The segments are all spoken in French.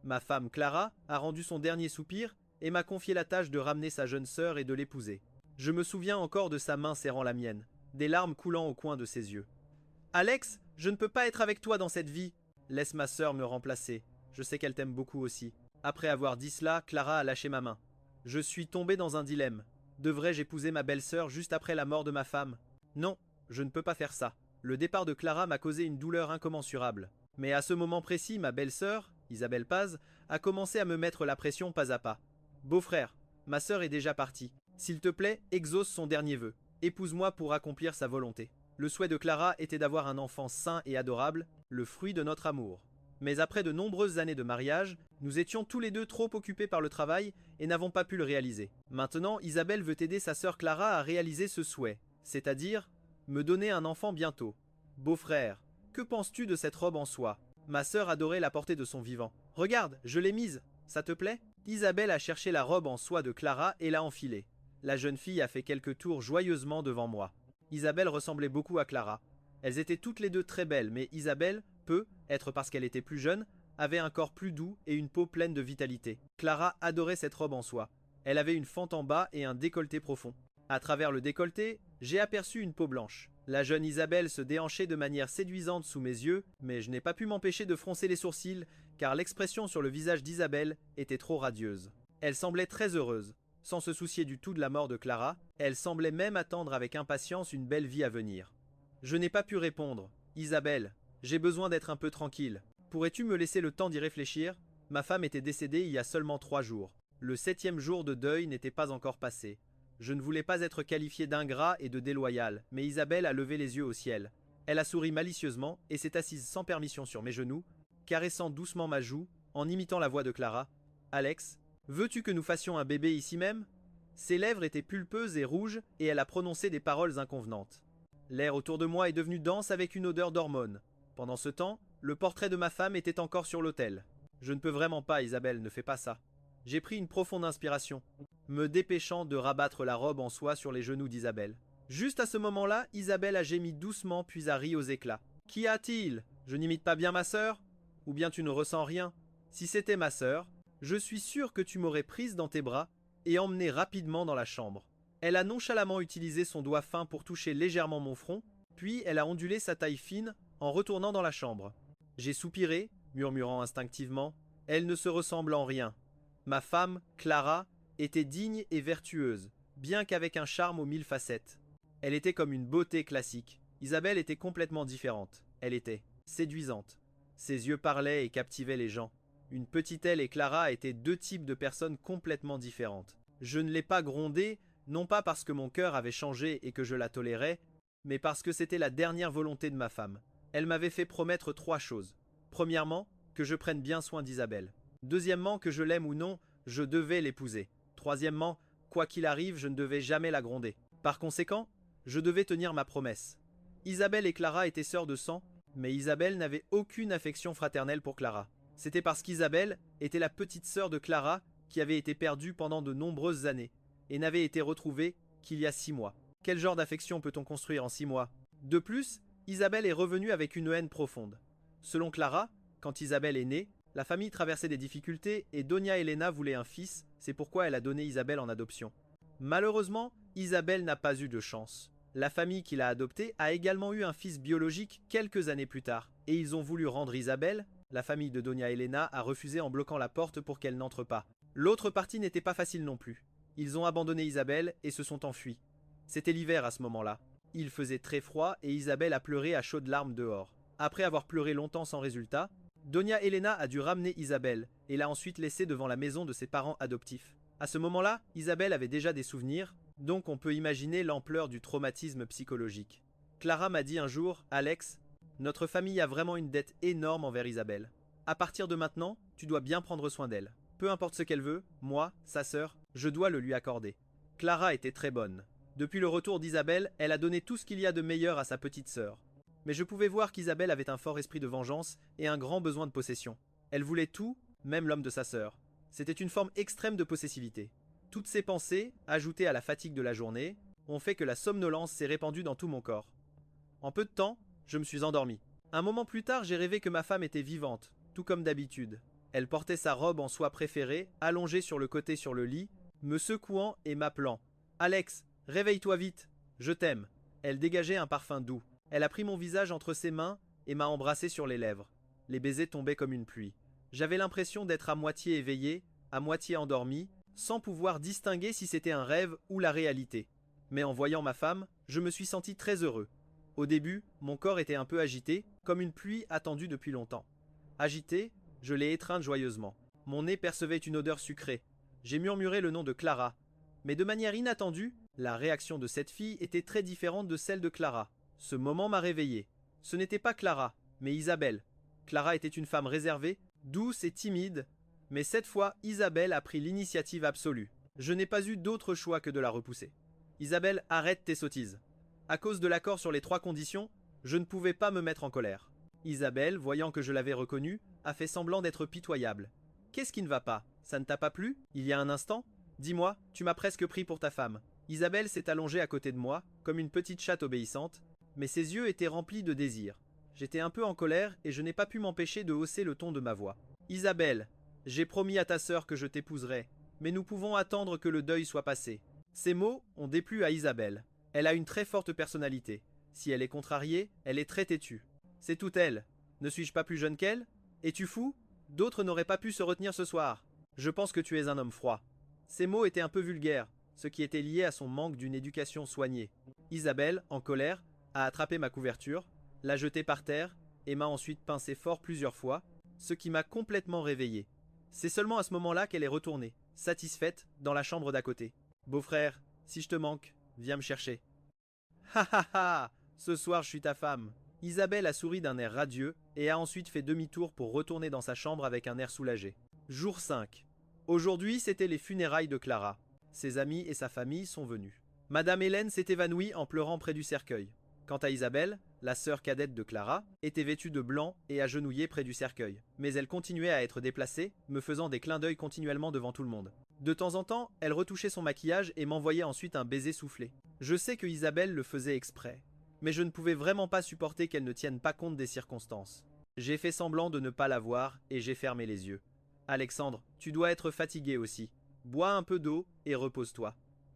Ma femme Clara a rendu son dernier soupir et m'a confié la tâche de ramener sa jeune sœur et de l'épouser. Je me souviens encore de sa main serrant la mienne, des larmes coulant au coin de ses yeux. Alex, je ne peux pas être avec toi dans cette vie. Laisse ma sœur me remplacer. Je sais qu'elle t'aime beaucoup aussi. Après avoir dit cela, Clara a lâché ma main. Je suis tombé dans un dilemme. Devrais-je épouser ma belle-sœur juste après la mort de ma femme? Non, je ne peux pas faire ça. Le départ de Clara m'a causé une douleur incommensurable. Mais à ce moment précis, ma belle-sœur, Isabelle Paz, a commencé à me mettre la pression pas à pas. Beau-frère, ma sœur est déjà partie. S'il te plaît, exauce son dernier vœu. Épouse-moi pour accomplir sa volonté. Le souhait de Clara était d'avoir un enfant sain et adorable, le fruit de notre amour. Mais après de nombreuses années de mariage, nous étions tous les deux trop occupés par le travail et n'avons pas pu le réaliser. Maintenant, Isabelle veut aider sa sœur Clara à réaliser ce souhait, c'est-à-dire me donner un enfant bientôt. Beau-frère, que penses-tu de cette robe en soie? Ma sœur adorait la porter de son vivant. Regarde, je l'ai mise, ça te plaît? Isabelle a cherché la robe en soie de Clara et l'a enfilée. La jeune fille a fait quelques tours joyeusement devant moi. Isabelle ressemblait beaucoup à Clara. Elles étaient toutes les deux très belles, mais Isabelle, peut-être parce qu'elle était plus jeune, avait un corps plus doux et une peau pleine de vitalité. Clara adorait cette robe en soie. Elle avait une fente en bas et un décolleté profond. À travers le décolleté, j'ai aperçu une peau blanche. La jeune Isabelle se déhanchait de manière séduisante sous mes yeux, mais je n'ai pas pu m'empêcher de froncer les sourcils, car l'expression sur le visage d'Isabelle était trop radieuse. Elle semblait très heureuse. Sans se soucier du tout de la mort de Clara, elle semblait même attendre avec impatience une belle vie à venir. Je n'ai pas pu répondre. Isabelle, j'ai besoin d'être un peu tranquille. Pourrais-tu me laisser le temps d'y réfléchir? Ma femme était décédée il y a seulement 3 jours. Le 7e jour de deuil n'était pas encore passé. Je ne voulais pas être qualifié d'ingrat et de déloyal, mais Isabelle a levé les yeux au ciel. Elle a souri malicieusement et s'est assise sans permission sur mes genoux, caressant doucement ma joue, en imitant la voix de Clara. Alex, veux-tu que nous fassions un bébé ici même? Ses lèvres étaient pulpeuses et rouges et elle a prononcé des paroles inconvenantes. L'air autour de moi est devenu dense avec une odeur d'hormones. Pendant ce temps, le portrait de ma femme était encore sur l'autel. Je ne peux vraiment pas, Isabelle, ne fais pas ça. J'ai pris une profonde inspiration, me dépêchant de rabattre la robe en soie sur les genoux d'Isabelle. Juste à ce moment-là, Isabelle a gémi doucement puis a ri aux éclats. Qu'y a-t-il? Je n'imite pas bien ma sœur? Ou bien tu ne ressens rien? Si c'était ma sœur, je suis sûr que tu m'aurais prise dans tes bras et emmenée rapidement dans la chambre. Elle a nonchalamment utilisé son doigt fin pour toucher légèrement mon front, puis elle a ondulé sa taille fine en retournant dans la chambre. J'ai soupiré, murmurant instinctivement, elle ne se ressemble en rien. Ma femme, Clara, était digne et vertueuse, bien qu'avec un charme aux 1000 facettes. Elle était comme une beauté classique. Isabelle était complètement différente. Elle était séduisante. Ses yeux parlaient et captivaient les gens. Une petite elle et Clara étaient 2 types de personnes complètement différentes. Je ne l'ai pas grondée, non pas parce que mon cœur avait changé et que je la tolérais, mais parce que c'était la dernière volonté de ma femme. Elle m'avait fait promettre 3 choses. Premièrement, que je prenne bien soin d'Isabelle. Deuxièmement, que je l'aime ou non, je devais l'épouser. Troisièmement, quoi qu'il arrive, je ne devais jamais la gronder. Par conséquent, je devais tenir ma promesse. Isabelle et Clara étaient sœurs de sang, mais Isabelle n'avait aucune affection fraternelle pour Clara. C'était parce qu'Isabelle était la petite sœur de Clara qui avait été perdue pendant de nombreuses années et n'avait été retrouvée qu'il y a 6 mois. Quel genre d'affection peut-on construire en 6 mois? De plus, Isabelle est revenue avec une haine profonde. Selon Clara, quand Isabelle est née, la famille traversait des difficultés et Doña Elena voulait un fils, c'est pourquoi elle a donné Isabelle en adoption. Malheureusement, Isabelle n'a pas eu de chance. La famille qui l'a adoptée a également eu un fils biologique quelques années plus tard, et ils ont voulu rendre Isabelle. La famille de Doña Elena a refusé en bloquant la porte pour qu'elle n'entre pas. L'autre partie n'était pas facile non plus. Ils ont abandonné Isabelle et se sont enfuis. C'était l'hiver à ce moment-là. Il faisait très froid et Isabelle a pleuré à chaudes larmes dehors. Après avoir pleuré longtemps sans résultat, Doña Elena a dû ramener Isabelle et l'a ensuite laissée devant la maison de ses parents adoptifs. À ce moment-là, Isabelle avait déjà des souvenirs, donc on peut imaginer l'ampleur du traumatisme psychologique. Clara m'a dit un jour, Alex, notre famille a vraiment une dette énorme envers Isabelle. À partir de maintenant, tu dois bien prendre soin d'elle. Peu importe ce qu'elle veut, moi, sa sœur, je dois le lui accorder. Clara était très bonne. Depuis le retour d'Isabelle, elle a donné tout ce qu'il y a de meilleur à sa petite sœur. Mais je pouvais voir qu'Isabelle avait un fort esprit de vengeance et un grand besoin de possession. Elle voulait tout, même l'homme de sa sœur. C'était une forme extrême de possessivité. Toutes ces pensées, ajoutées à la fatigue de la journée, ont fait que la somnolence s'est répandue dans tout mon corps. En peu de temps, je me suis endormi. Un moment plus tard, j'ai rêvé que ma femme était vivante, tout comme d'habitude. Elle portait sa robe en soie préférée, allongée sur le côté sur le lit, me secouant et m'appelant. Alex, réveille-toi vite, je t'aime. Elle dégageait un parfum doux. Elle a pris mon visage entre ses mains et m'a embrassé sur les lèvres. Les baisers tombaient comme une pluie. J'avais l'impression d'être à moitié éveillé, à moitié endormi, sans pouvoir distinguer si c'était un rêve ou la réalité. Mais en voyant ma femme, je me suis senti très heureux. Au début, mon corps était un peu agité, comme une pluie attendue depuis longtemps. Agité, je l'ai étreinte joyeusement. Mon nez percevait une odeur sucrée. J'ai murmuré le nom de Clara. Mais de manière inattendue, la réaction de cette fille était très différente de celle de Clara. Ce moment m'a réveillé. Ce n'était pas Clara, mais Isabelle. Clara était une femme réservée, douce et timide, mais cette fois, Isabelle a pris l'initiative absolue. Je n'ai pas eu d'autre choix que de la repousser. Isabelle, arrête tes sottises. À cause de l'accord sur les 3 conditions, je ne pouvais pas me mettre en colère. Isabelle, voyant que je l'avais reconnue, a fait semblant d'être pitoyable. Qu'est-ce qui ne va pas? Ça ne t'a pas plu? Il y a un instant? Dis-moi, tu m'as presque pris pour ta femme. Isabelle s'est allongée à côté de moi, comme une petite chatte obéissante, mais ses yeux étaient remplis de désir. J'étais un peu en colère et je n'ai pas pu m'empêcher de hausser le ton de ma voix. Isabelle, j'ai promis à ta sœur que je t'épouserai, mais nous pouvons attendre que le deuil soit passé. Ces mots ont déplu à Isabelle. Elle a une très forte personnalité. Si elle est contrariée, elle est très têtue. C'est tout elle. Ne suis-je pas plus jeune qu'elle? Es-tu fou? D'autres n'auraient pas pu se retenir ce soir. Je pense que tu es un homme froid. Ces mots étaient un peu vulgaires, ce qui était lié à son manque d'une éducation soignée. Isabelle, en colère, a attrapé ma couverture, l'a jetée par terre et m'a ensuite pincé fort plusieurs fois, ce qui m'a complètement réveillé. C'est seulement à ce moment-là qu'elle est retournée, satisfaite, dans la chambre d'à côté. Beau-frère, si je te manque, viens me chercher. Ha ha ha! Ce soir je suis ta femme. Isabelle a souri d'un air radieux et a ensuite fait demi-tour pour retourner dans sa chambre avec un air soulagé. Jour 5. Aujourd'hui, c'était les funérailles de Clara. Ses amis et sa famille sont venus. Madame Hélène s'est évanouie en pleurant près du cercueil. Quant à Isabelle, la sœur cadette de Clara, était vêtue de blanc et agenouillée près du cercueil. Mais elle continuait à être déplacée, me faisant des clins d'œil continuellement devant tout le monde. De temps en temps, elle retouchait son maquillage et m'envoyait ensuite un baiser soufflé. Je sais que Isabelle le faisait exprès, mais je ne pouvais vraiment pas supporter qu'elle ne tienne pas compte des circonstances. J'ai fait semblant de ne pas la voir et j'ai fermé les yeux. Alexandre, tu dois être fatigué aussi. Bois un peu d'eau et repose-toi.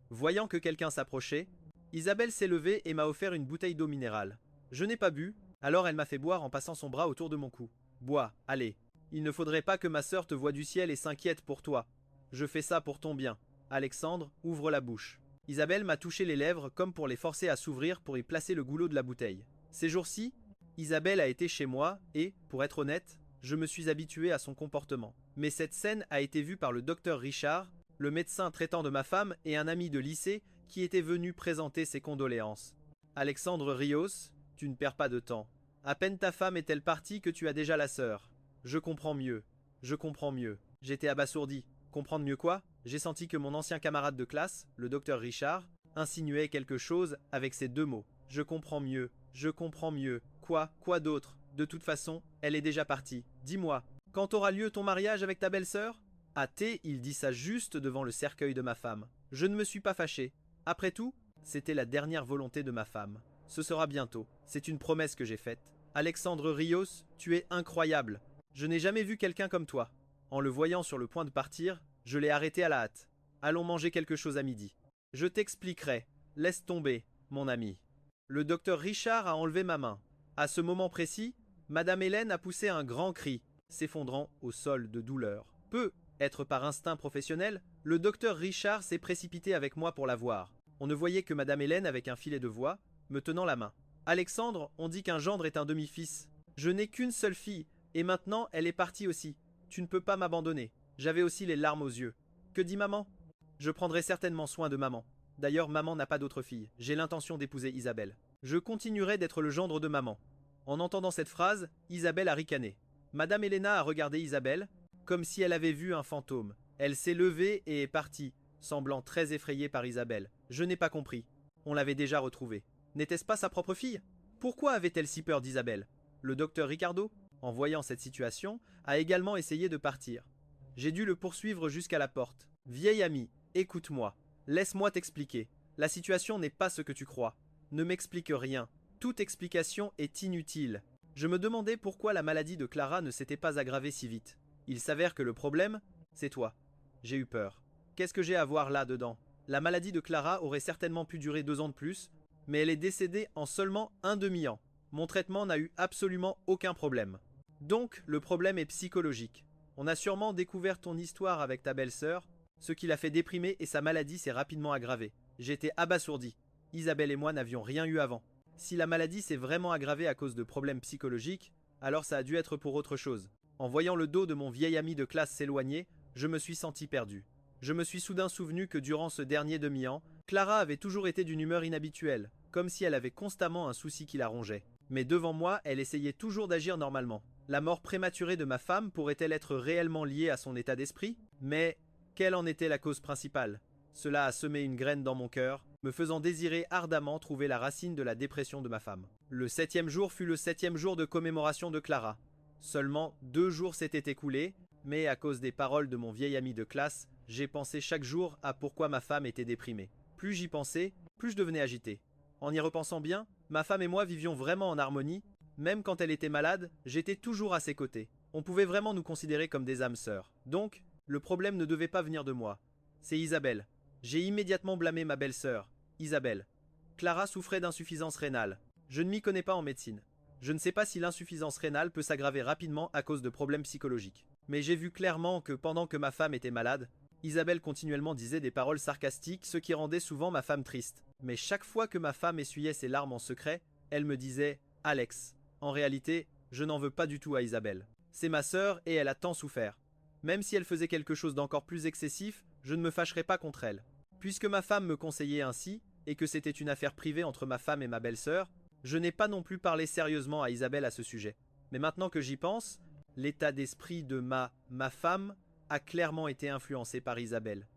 Voyant que quelqu'un s'approchait, Isabelle s'est levée et m'a offert une bouteille d'eau minérale. Je n'ai pas bu, alors elle m'a fait boire en passant son bras autour de mon cou. Bois, allez. Il ne faudrait pas que ma sœur te voie du ciel et s'inquiète pour toi. Je fais ça pour ton bien. Alexandre, ouvre la bouche. Isabelle m'a touché les lèvres comme pour les forcer à s'ouvrir pour y placer le goulot de la bouteille. Ces jours-ci, Isabelle a été chez moi et, pour être honnête, je me suis habitué à son comportement. Mais cette scène a été vue par le docteur Richard, le médecin traitant de ma femme et un ami de lycée qui était venu présenter ses condoléances. Alexandre Rios, tu ne perds pas de temps. À peine ta femme est-elle partie que tu as déjà la sœur. Je comprends mieux. Je comprends mieux. J'étais abasourdi. Comprendre mieux quoi? J'ai senti que mon ancien camarade de classe, le docteur Richard, insinuait quelque chose avec ces 2 mots. Je comprends mieux. Je comprends mieux. Quoi d'autre? De toute façon, elle est déjà partie. Dis-moi, quand aura lieu ton mariage avec ta belle-sœur? À T, il dit ça juste devant le cercueil de ma femme. Je ne me suis pas fâché. Après tout, c'était la dernière volonté de ma femme. Ce sera bientôt. C'est une promesse que j'ai faite. Alexandre Rios, tu es incroyable. Je n'ai jamais vu quelqu'un comme toi. En le voyant sur le point de partir, je l'ai arrêté à la hâte. Allons manger quelque chose à midi. Je t'expliquerai. Laisse tomber, mon ami. Le docteur Richard a enlevé ma main. À ce moment précis, Madame Hélène a poussé un grand cri, s'effondrant au sol de douleur. Être par instinct professionnel, le docteur Richard s'est précipité avec moi pour la voir. On ne voyait que Madame Hélène avec un filet de voix, me tenant la main. Alexandre, on dit qu'un gendre est un demi-fils. Je n'ai qu'une seule fille, et maintenant elle est partie aussi. Tu ne peux pas m'abandonner. J'avais aussi les larmes aux yeux. Que dit maman? Je prendrai certainement soin de maman. D'ailleurs, maman n'a pas d'autre fille. J'ai l'intention d'épouser Isabelle. Je continuerai d'être le gendre de maman. En entendant cette phrase, Isabelle a ricané. Madame Helena a regardé Isabelle, comme si elle avait vu un fantôme. Elle s'est levée et est partie, semblant très effrayée par Isabelle. Je n'ai pas compris. On l'avait déjà retrouvée. N'était-ce pas sa propre fille? Pourquoi avait-elle si peur d'Isabelle? Le docteur Ricardo, en voyant cette situation, a également essayé de partir. J'ai dû le poursuivre jusqu'à la porte. Vieil ami, écoute-moi. Laisse-moi t'expliquer. La situation n'est pas ce que tu crois. Ne m'explique rien. Toute explication est inutile. Je me demandais pourquoi la maladie de Clara ne s'était pas aggravée si vite. Il s'avère que le problème, c'est toi. J'ai eu peur. Qu'est-ce que j'ai à voir là-dedans? La maladie de Clara aurait certainement pu durer 2 ans de plus, mais elle est décédée en seulement un demi-an. Mon traitement n'a eu absolument aucun problème. Donc, le problème est psychologique. On a sûrement découvert ton histoire avec ta belle-sœur, ce qui l'a fait déprimer et sa maladie s'est rapidement aggravée. J'étais abasourdi. Isabelle et moi n'avions rien eu avant. Si la maladie s'est vraiment aggravée à cause de problèmes psychologiques, alors ça a dû être pour autre chose. En voyant le dos de mon vieil ami de classe s'éloigner, je me suis senti perdu. Je me suis soudain souvenu que durant ce dernier demi-an, Clara avait toujours été d'une humeur inhabituelle, comme si elle avait constamment un souci qui la rongeait. Mais devant moi, elle essayait toujours d'agir normalement. La mort prématurée de ma femme pourrait-elle être réellement liée à son état d'esprit? Mais quelle en était la cause principale? Cela a semé une graine dans mon cœur, me faisant désirer ardemment trouver la racine de la dépression de ma femme. Le 7e jour fut le 7e jour de commémoration de Clara. Seulement 2 jours s'étaient écoulés, mais à cause des paroles de mon vieil ami de classe, j'ai pensé chaque jour à pourquoi ma femme était déprimée. Plus j'y pensais, plus je devenais agité. En y repensant bien, ma femme et moi vivions vraiment en harmonie. Même quand elle était malade, j'étais toujours à ses côtés. On pouvait vraiment nous considérer comme des âmes sœurs. Donc, le problème ne devait pas venir de moi. C'est Isabelle. J'ai immédiatement blâmé ma belle-sœur, Isabelle. Clara souffrait d'insuffisance rénale. Je ne m'y connais pas en médecine. Je ne sais pas si l'insuffisance rénale peut s'aggraver rapidement à cause de problèmes psychologiques. Mais j'ai vu clairement que pendant que ma femme était malade, Isabelle continuellement disait des paroles sarcastiques, ce qui rendait souvent ma femme triste. Mais chaque fois que ma femme essuyait ses larmes en secret, elle me disait « Alex, en réalité, je n'en veux pas du tout à Isabelle. C'est ma sœur et elle a tant souffert. Même si elle faisait quelque chose d'encore plus excessif, je ne me fâcherais pas contre elle. Puisque ma femme me conseillait ainsi, et que c'était une affaire privée entre ma femme et ma belle-sœur, je n'ai pas non plus parlé sérieusement à Isabelle à ce sujet. Mais maintenant que j'y pense, l'état d'esprit de ma femme a clairement été influencé par Isabelle.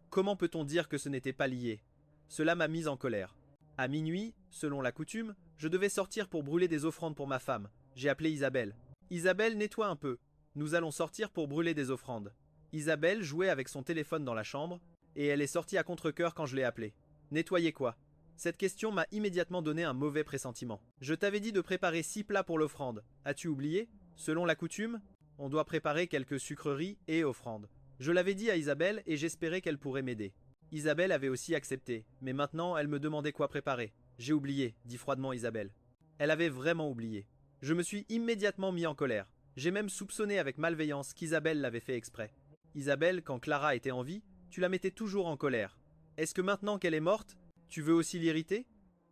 Comment peut-on dire que ce n'était pas lié? Cela m'a mise en colère. À minuit, selon la coutume, je devais sortir pour brûler des offrandes pour ma femme. J'ai appelé Isabelle. Isabelle, nettoie un peu. Nous allons sortir pour brûler des offrandes. Isabelle jouait avec son téléphone dans la chambre, et elle est sortie à contre-cœur quand je l'ai appelée. Nettoyer quoi? Cette question m'a immédiatement donné un mauvais pressentiment. Je t'avais dit de préparer 6 plats pour l'offrande. As-tu oublié? Selon la coutume, on doit préparer quelques sucreries et offrandes. Je l'avais dit à Isabelle et j'espérais qu'elle pourrait m'aider. Isabelle avait aussi accepté, mais maintenant elle me demandait quoi préparer. J'ai oublié, dit froidement Isabelle. Elle avait vraiment oublié. Je me suis immédiatement mis en colère. J'ai même soupçonné avec malveillance qu'Isabelle l'avait fait exprès. Isabelle, quand Clara était en vie, tu la mettais toujours en colère. Est-ce que maintenant qu'elle est morte, tu veux aussi l'irriter?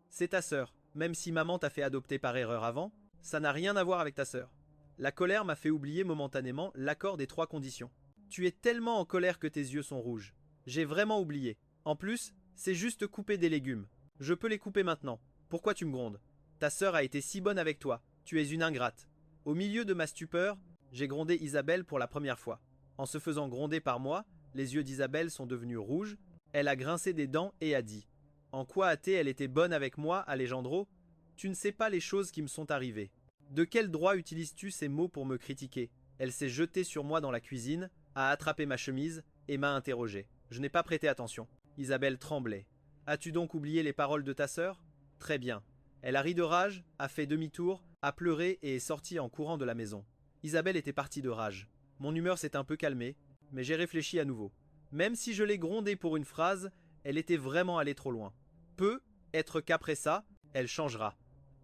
C'est ta sœur, même si maman t'a fait adopter par erreur avant, ça n'a rien à voir avec ta sœur. La colère m'a fait oublier momentanément l'accord des 3 conditions. Tu es tellement en colère que tes yeux sont rouges. J'ai vraiment oublié. En plus, c'est juste couper des légumes. Je peux les couper maintenant. Pourquoi tu me grondes? Ta sœur a été si bonne avec toi. Tu es une ingrate. Au milieu de ma stupeur, j'ai grondé Isabelle pour la première fois. En se faisant gronder par moi, les yeux d'Isabelle sont devenus rouges. Elle a grincé des dents et a dit « En quoi a-t-elle elle été bonne avec moi, Alejandro? Tu ne sais pas les choses qui me sont arrivées. De quel droit utilises-tu ces mots pour me critiquer ?» Elle s'est jetée sur moi dans la cuisine, a attrapé ma chemise et m'a interrogé. Je n'ai pas prêté attention. Isabelle tremblait. « As-tu donc oublié les paroles de ta sœur? Très bien. » Elle a ri de rage, a fait demi-tour, a pleuré et est sortie en courant de la maison. Isabelle était partie de rage. Mon humeur s'est un peu calmée, mais j'ai réfléchi à nouveau. Même si je l'ai grondée pour une phrase, elle était vraiment allée trop loin. Peut être qu'après ça, elle changera.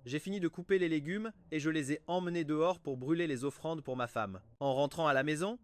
J'ai fini de couper les légumes et je les ai emmenés dehors pour brûler les offrandes pour ma femme. En rentrant à la maison,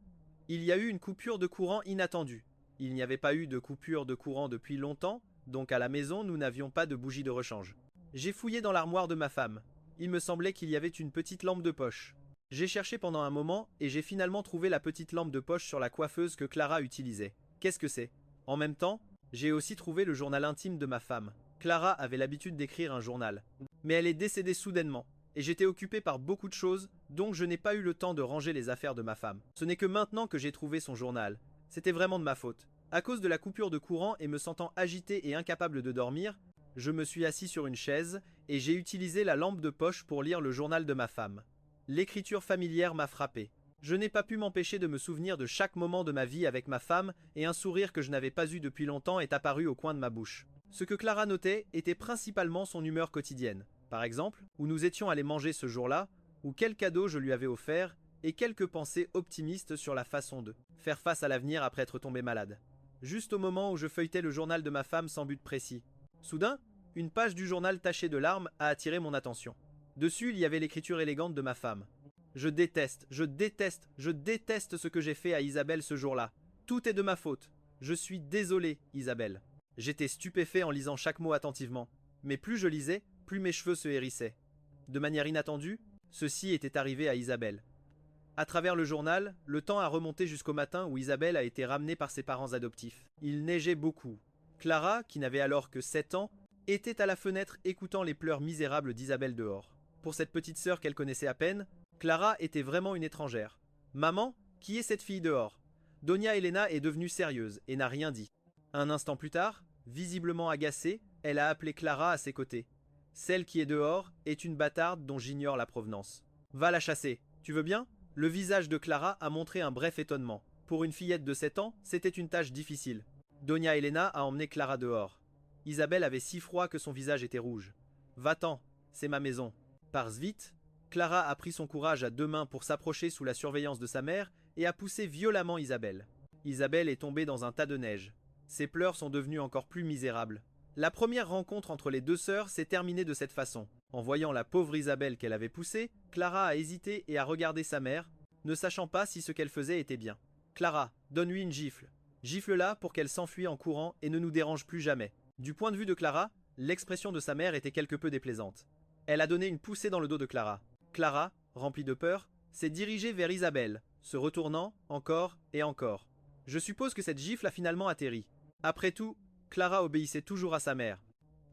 il y a eu une coupure de courant inattendue. Il n'y avait pas eu de coupure de courant depuis longtemps, donc à la maison nous n'avions pas de bougie de rechange. J'ai fouillé dans l'armoire de ma femme. Il me semblait qu'il y avait une petite lampe de poche. J'ai cherché pendant un moment et j'ai finalement trouvé la petite lampe de poche sur la coiffeuse que Clara utilisait. Qu'est-ce que c'est? En même temps, j'ai aussi trouvé le journal intime de ma femme. Clara avait l'habitude d'écrire un journal. Mais elle est décédée soudainement, et j'étais occupé par beaucoup de choses, donc je n'ai pas eu le temps de ranger les affaires de ma femme. Ce n'est que maintenant que j'ai trouvé son journal. C'était vraiment de ma faute. À cause de la coupure de courant et me sentant agité et incapable de dormir, je me suis assis sur une chaise et j'ai utilisé la lampe de poche pour lire le journal de ma femme. L'écriture familière m'a frappé. Je n'ai pas pu m'empêcher de me souvenir de chaque moment de ma vie avec ma femme et un sourire que je n'avais pas eu depuis longtemps est apparu au coin de ma bouche. Ce que Clara notait était principalement son humeur quotidienne. Par exemple, où nous étions allés manger ce jour-là, ou quel cadeau je lui avais offert, et quelques pensées optimistes sur la façon de faire face à l'avenir après être tombé malade. Juste au moment où je feuilletais le journal de ma femme sans but précis. Soudain, une page du journal tachée de larmes a attiré mon attention. Dessus, il y avait l'écriture élégante de ma femme. Je déteste ce que j'ai fait à Isabelle ce jour-là. Tout est de ma faute. Je suis désolé, Isabelle. J'étais stupéfait en lisant chaque mot attentivement. Mais plus je lisais, plus mes cheveux se hérissaient. De manière inattendue, ceci était arrivé à Isabelle. À travers le journal, le temps a remonté jusqu'au matin où Isabelle a été ramenée par ses parents adoptifs. Il neigeait beaucoup. Clara, qui n'avait alors que 7 ans, était à la fenêtre écoutant les pleurs misérables d'Isabelle dehors. Pour cette petite sœur qu'elle connaissait à peine, Clara était vraiment une étrangère. Maman, qui est cette fille dehors? Doña Elena est devenue sérieuse et n'a rien dit. Un instant plus tard, visiblement agacée, elle a appelé Clara à ses côtés. Celle qui est dehors est une bâtarde dont j'ignore la provenance. Va la chasser, tu veux bien? Le visage de Clara a montré un bref étonnement. Pour une fillette de 7 ans, c'était une tâche difficile. Doña Elena a emmené Clara dehors. Isabelle avait si froid que son visage était rouge. Va-t'en, c'est ma maison. Pars vite. Clara a pris son courage à 2 mains pour s'approcher sous la surveillance de sa mère et a poussé violemment Isabelle. Isabelle est tombée dans un tas de neige. Ses pleurs sont devenus encore plus misérables. La première rencontre entre les deux sœurs s'est terminée de cette façon. En voyant la pauvre Isabelle qu'elle avait poussée, Clara a hésité et a regardé sa mère, ne sachant pas si ce qu'elle faisait était bien. Clara, donne-lui une gifle. Gifle-la pour qu'elle s'enfuit en courant et ne nous dérange plus jamais. Du point de vue de Clara, l'expression de sa mère était quelque peu déplaisante. Elle a donné une poussée dans le dos de Clara. Clara, remplie de peur, s'est dirigée vers Isabelle, se retournant encore et encore. Je suppose que cette gifle a finalement atterri. Après tout, Clara obéissait toujours à sa mère.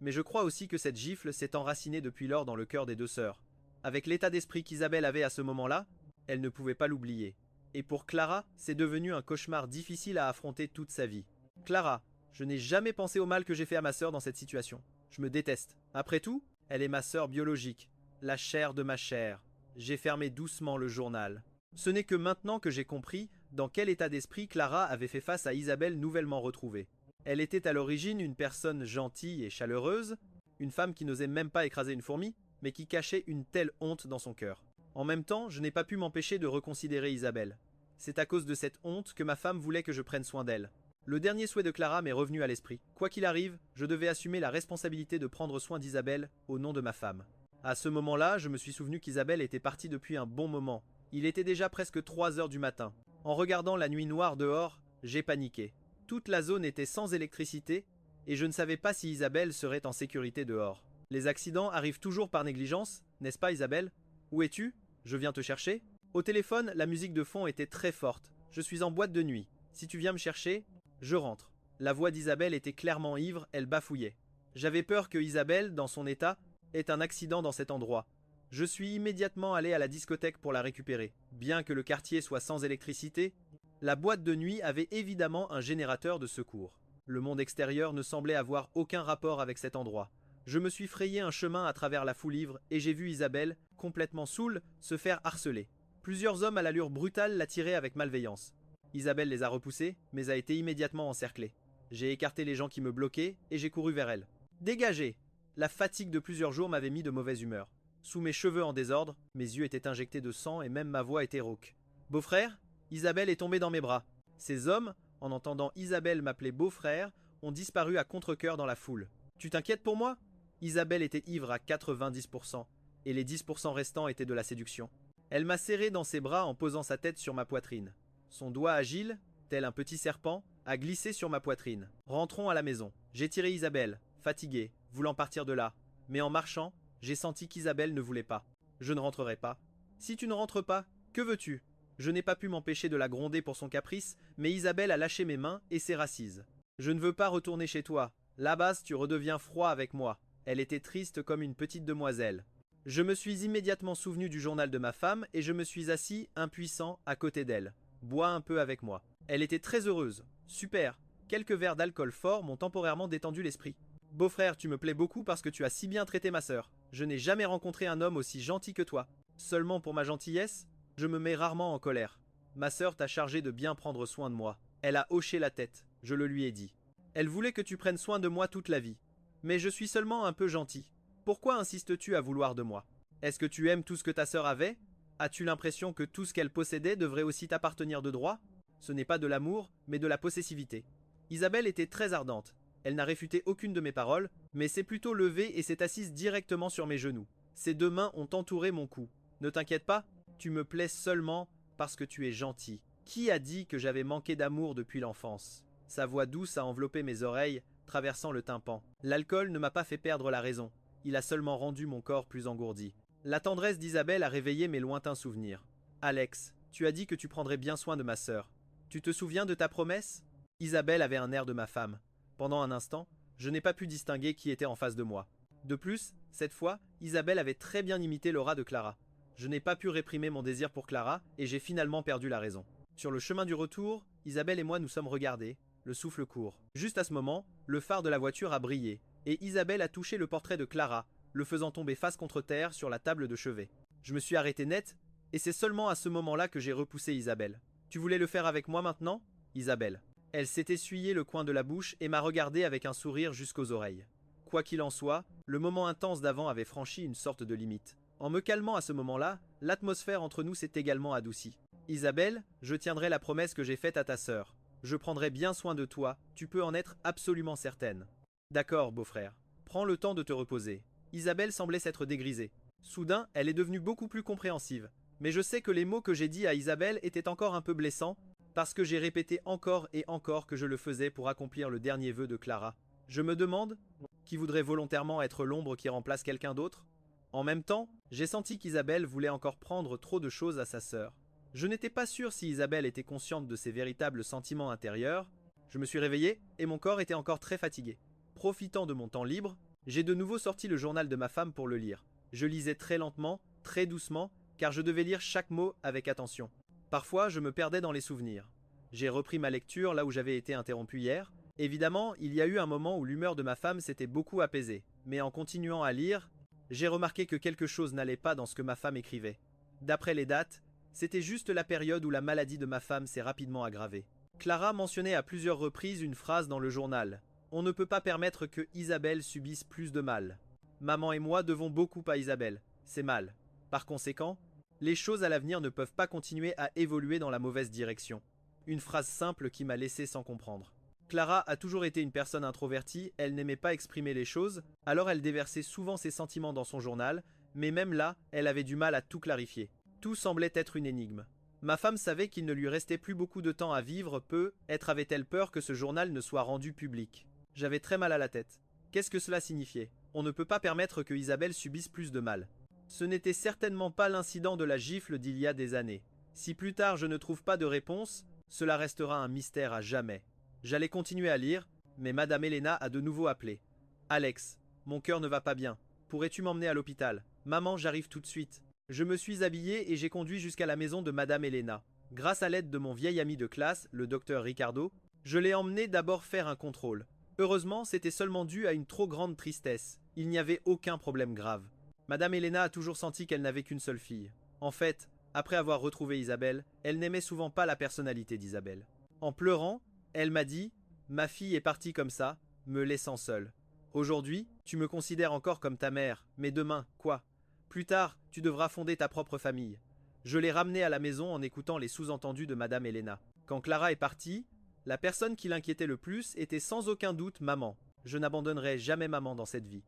Mais je crois aussi que cette gifle s'est enracinée depuis lors dans le cœur des deux sœurs. Avec l'état d'esprit qu'Isabelle avait à ce moment-là, elle ne pouvait pas l'oublier. Et pour Clara, c'est devenu un cauchemar difficile à affronter toute sa vie. Clara, je n'ai jamais pensé au mal que j'ai fait à ma sœur dans cette situation. Je me déteste. Après tout, elle est ma sœur biologique, la chair de ma chair. J'ai fermé doucement le journal. Ce n'est que maintenant que j'ai compris dans quel état d'esprit Clara avait fait face à Isabelle nouvellement retrouvée. Elle était à l'origine une personne gentille et chaleureuse, une femme qui n'osait même pas écraser une fourmi, mais qui cachait une telle honte dans son cœur. En même temps, je n'ai pas pu m'empêcher de reconsidérer Isabelle. C'est à cause de cette honte que ma femme voulait que je prenne soin d'elle. Le dernier souhait de Clara m'est revenu à l'esprit. Quoi qu'il arrive, je devais assumer la responsabilité de prendre soin d'Isabelle au nom de ma femme. À ce moment-là, je me suis souvenu qu'Isabelle était partie depuis un bon moment. Il était déjà presque 3 heures du matin. En regardant la nuit noire dehors, j'ai paniqué. Toute la zone était sans électricité et je ne savais pas si Isabelle serait en sécurité dehors. Les accidents arrivent toujours par négligence, n'est-ce pas Isabelle? Où es-tu? Je viens te chercher. Au téléphone, la musique de fond était très forte. Je suis en boîte de nuit. Si tu viens me chercher, je rentre. La voix d'Isabelle était clairement ivre, elle bafouillait. J'avais peur que Isabelle, dans son état, ait un accident dans cet endroit. Je suis immédiatement allé à la discothèque pour la récupérer. Bien que le quartier soit sans électricité, la boîte de nuit avait évidemment un générateur de secours. Le monde extérieur ne semblait avoir aucun rapport avec cet endroit. Je me suis frayé un chemin à travers la foule ivre et j'ai vu Isabelle, complètement saoule, se faire harceler. Plusieurs hommes à l'allure brutale l'attiraient avec malveillance. Isabelle les a repoussés, mais a été immédiatement encerclée. J'ai écarté les gens qui me bloquaient et j'ai couru vers elle. Dégagez! La fatigue de plusieurs jours m'avait mis de mauvaise humeur. Sous mes cheveux en désordre, mes yeux étaient injectés de sang et même ma voix était rauque. Beau-frère, Isabelle est tombée dans mes bras. Ces hommes, en entendant Isabelle m'appeler beau-frère, ont disparu à contre-cœur dans la foule. Tu t'inquiètes pour moi? Isabelle était ivre à 90%, et les 10% restants étaient de la séduction. Elle m'a serré dans ses bras en posant sa tête sur ma poitrine. Son doigt agile, tel un petit serpent, a glissé sur ma poitrine. Rentrons à la maison. J'ai tiré Isabelle, fatiguée, voulant partir de là. Mais en marchant, j'ai senti qu'Isabelle ne voulait pas. Je ne rentrerai pas. Si tu ne rentres pas, que veux-tu? Je n'ai pas pu m'empêcher de la gronder pour son caprice, mais Isabelle a lâché mes mains et s'est rassise. Je ne veux pas retourner chez toi. Là-bas, tu redeviens froid avec moi. Elle était triste comme une petite demoiselle. Je me suis immédiatement souvenu du journal de ma femme et je me suis assis, impuissant, à côté d'elle. Bois un peu avec moi. Elle était très heureuse. Super. Quelques verres d'alcool fort m'ont temporairement détendu l'esprit. Beau-frère, tu me plais beaucoup parce que tu as si bien traité ma sœur. Je n'ai jamais rencontré un homme aussi gentil que toi. Seulement pour ma gentillesse, je me mets rarement en colère. Ma sœur t'a chargé de bien prendre soin de moi. Elle a hoché la tête. Je le lui ai dit. Elle voulait que tu prennes soin de moi toute la vie. Mais je suis seulement un peu gentil. Pourquoi insistes-tu à vouloir de moi? Est-ce que tu aimes tout ce que ta sœur avait? As-tu l'impression que tout ce qu'elle possédait devrait aussi t'appartenir de droit? Ce n'est pas de l'amour, mais de la possessivité. Isabelle était très ardente. Elle n'a réfuté aucune de mes paroles, mais s'est plutôt levée et s'est assise directement sur mes genoux. Ses deux mains ont entouré mon cou. Ne t'inquiète pas, tu me plais seulement parce que tu es gentil. Qui a dit que j'avais manqué d'amour depuis l'enfance? Sa voix douce a enveloppé mes oreilles, traversant le tympan. L'alcool ne m'a pas fait perdre la raison. Il a seulement rendu mon corps plus engourdi. La tendresse d'Isabelle a réveillé mes lointains souvenirs. Alex, tu as dit que tu prendrais bien soin de ma sœur. Tu te souviens de ta promesse? Isabelle avait un air de ma femme. Pendant un instant, je n'ai pas pu distinguer qui était en face de moi. De plus, cette fois, Isabelle avait très bien imité l'aura de Clara. Je n'ai pas pu réprimer mon désir pour Clara et j'ai finalement perdu la raison. Sur le chemin du retour, Isabelle et moi nous sommes regardés, le souffle court. Juste à ce moment, le phare de la voiture a brillé et Isabelle a touché le portrait de Clara, le faisant tomber face contre terre sur la table de chevet. Je me suis arrêté net et c'est seulement à ce moment-là que j'ai repoussé Isabelle. Tu voulais le faire avec moi maintenant? Isabelle. Elle s'est essuyée le coin de la bouche et m'a regardé avec un sourire jusqu'aux oreilles. Quoi qu'il en soit, le moment intense d'avant avait franchi une sorte de limite. En me calmant à ce moment-là, l'atmosphère entre nous s'est également adoucie. Isabelle, je tiendrai la promesse que j'ai faite à ta sœur. Je prendrai bien soin de toi, tu peux en être absolument certaine. D'accord, beau-frère. Prends le temps de te reposer. Isabelle semblait s'être dégrisée. Soudain, elle est devenue beaucoup plus compréhensive. Mais je sais que les mots que j'ai dits à Isabelle étaient encore un peu blessants, parce que j'ai répété encore et encore que je le faisais pour accomplir le dernier vœu de Clara. Je me demande, qui voudrait volontairement être l'ombre qui remplace quelqu'un d'autre? En même temps, j'ai senti qu'Isabelle voulait encore prendre trop de choses à sa sœur. Je n'étais pas sûr si Isabelle était consciente de ses véritables sentiments intérieurs. Je me suis réveillé et mon corps était encore très fatigué. Profitant de mon temps libre, j'ai de nouveau sorti le journal de ma femme pour le lire. Je lisais très lentement, très doucement, car je devais lire chaque mot avec attention. Parfois, je me perdais dans les souvenirs. J'ai repris ma lecture là où j'avais été interrompu hier. Évidemment, il y a eu un moment où l'humeur de ma femme s'était beaucoup apaisée, mais en continuant à lire, j'ai remarqué que quelque chose n'allait pas dans ce que ma femme écrivait. D'après les dates, c'était juste la période où la maladie de ma femme s'est rapidement aggravée. Clara mentionnait à plusieurs reprises une phrase dans le journal. On ne peut pas permettre que Isabelle subisse plus de mal. Maman et moi devons beaucoup à Isabelle. C'est mal. Par conséquent, les choses à l'avenir ne peuvent pas continuer à évoluer dans la mauvaise direction. Une phrase simple qui m'a laissé sans comprendre. Clara a toujours été une personne introvertie, elle n'aimait pas exprimer les choses, alors elle déversait souvent ses sentiments dans son journal, mais même là, elle avait du mal à tout clarifier. Tout semblait être une énigme. Ma femme savait qu'il ne lui restait plus beaucoup de temps à vivre, peut-être avait-elle peur que ce journal ne soit rendu public. J'avais très mal à la tête. Qu'est-ce que cela signifiait? On ne peut pas permettre que Isabelle subisse plus de mal. Ce n'était certainement pas l'incident de la gifle d'il y a des années. Si plus tard je ne trouve pas de réponse, cela restera un mystère à jamais. J'allais continuer à lire, mais Madame Elena a de nouveau appelé. Alex, mon cœur ne va pas bien. Pourrais-tu m'emmener à l'hôpital? Maman, j'arrive tout de suite. Je me suis habillé et j'ai conduit jusqu'à la maison de Madame Elena. Grâce à l'aide de mon vieil ami de classe, le docteur Ricardo, je l'ai emmené d'abord faire un contrôle. Heureusement, c'était seulement dû à une trop grande tristesse. Il n'y avait aucun problème grave. Madame Elena a toujours senti qu'elle n'avait qu'une seule fille. En fait, après avoir retrouvé Isabelle, elle n'aimait souvent pas la personnalité d'Isabelle. En pleurant, elle m'a dit « Ma fille est partie comme ça, me laissant seule. Aujourd'hui, tu me considères encore comme ta mère, mais demain, quoi? Plus tard, tu devras fonder ta propre famille. » Je l'ai ramenée à la maison en écoutant les sous-entendus de Madame Elena. Quand Clara est partie, la personne qui l'inquiétait le plus était sans aucun doute maman. Je n'abandonnerai jamais maman dans cette vie.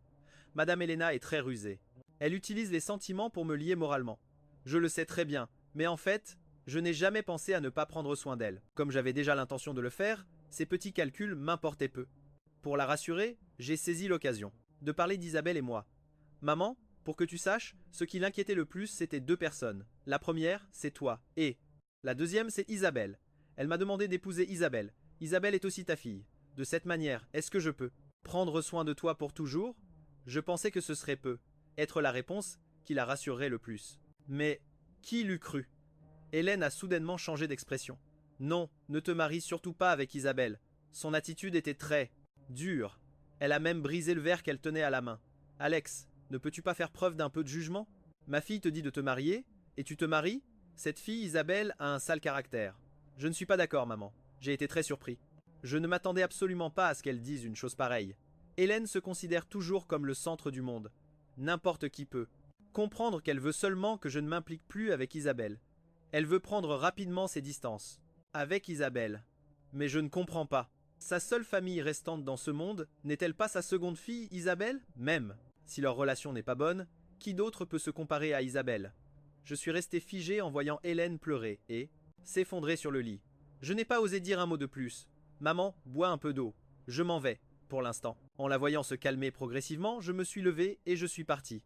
Madame Elena est très rusée. Elle utilise les sentiments pour me lier moralement. Je le sais très bien, mais en fait, je n'ai jamais pensé à ne pas prendre soin d'elle. Comme j'avais déjà l'intention de le faire, ces petits calculs m'importaient peu. Pour la rassurer, j'ai saisi l'occasion de parler d'Isabelle et moi. Maman, pour que tu saches, ce qui l'inquiétait le plus, c'était deux personnes. La première, c'est toi, et la deuxième, c'est Isabelle. Elle m'a demandé d'épouser Isabelle. Isabelle est aussi ta fille. De cette manière, est-ce que je peux prendre soin de toi pour toujours? Je pensais que ce serait peu. Être la réponse qui la rassurerait le plus. Mais qui l'eût cru? Hélène a soudainement changé d'expression. Non, ne te marie surtout pas avec Isabelle. Son attitude était très dure. Elle a même brisé le verre qu'elle tenait à la main. Alex, ne peux-tu pas faire preuve d'un peu de jugement? Ma fille te dit de te marier, et tu te maries? Cette fille, Isabelle, a un sale caractère. Je ne suis pas d'accord, maman. J'ai été très surpris. Je ne m'attendais absolument pas à ce qu'elle dise une chose pareille. Hélène se considère toujours comme le centre du monde. N'importe qui peut Comprendre qu'elle veut seulement que je ne m'implique plus avec Isabelle. Elle veut prendre rapidement ses distances. Avec Isabelle. Mais je ne comprends pas. Sa seule famille restante dans ce monde, n'est-elle pas sa seconde fille, Isabelle? Même, si leur relation n'est pas bonne, qui d'autre peut se comparer à Isabelle? Je suis resté figé en voyant Hélène pleurer et s'effondrer sur le lit. Je n'ai pas osé dire un mot de plus. Maman, bois un peu d'eau. Je m'en vais, pour l'instant. En la voyant se calmer progressivement, je me suis levé et je suis parti.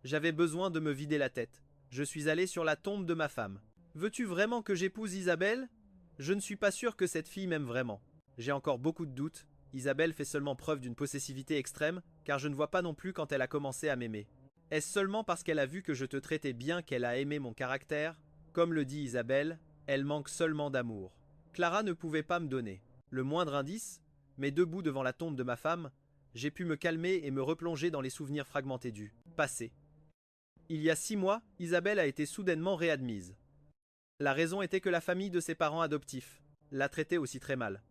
J'avais besoin de me vider la tête. Je suis allé sur la tombe de ma femme. Veux-tu vraiment que j'épouse Isabelle? Je ne suis pas sûr que cette fille m'aime vraiment. J'ai encore beaucoup de doutes. Isabelle fait seulement preuve d'une possessivité extrême, car je ne vois pas non plus quand elle a commencé à m'aimer. Est-ce seulement parce qu'elle a vu que je te traitais bien qu'elle a aimé mon caractère? Comme le dit Isabelle, elle manque seulement d'amour. Clara ne pouvait pas me donner le moindre indice, mais debout devant la tombe de ma femme, j'ai pu me calmer et me replonger dans les souvenirs fragmentés du passé. Il y a 6 mois, Isabelle a été soudainement réadmise. La raison était que la famille de ses parents adoptifs la traitait aussi très mal.